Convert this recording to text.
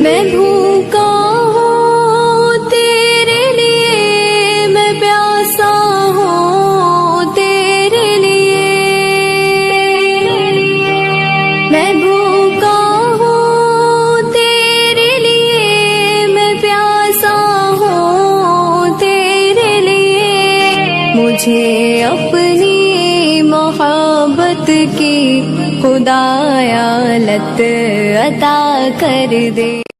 मैं भूखा हूँ तेरे लिए, मैं प्यासा हूँ तेरे लिए। मैं भूखा हूँ तेरे लिए, मैं प्यासा हूँ तेरे लिए। मुझे अपनी मोहब्बत की खुदाया लत अता कर दे।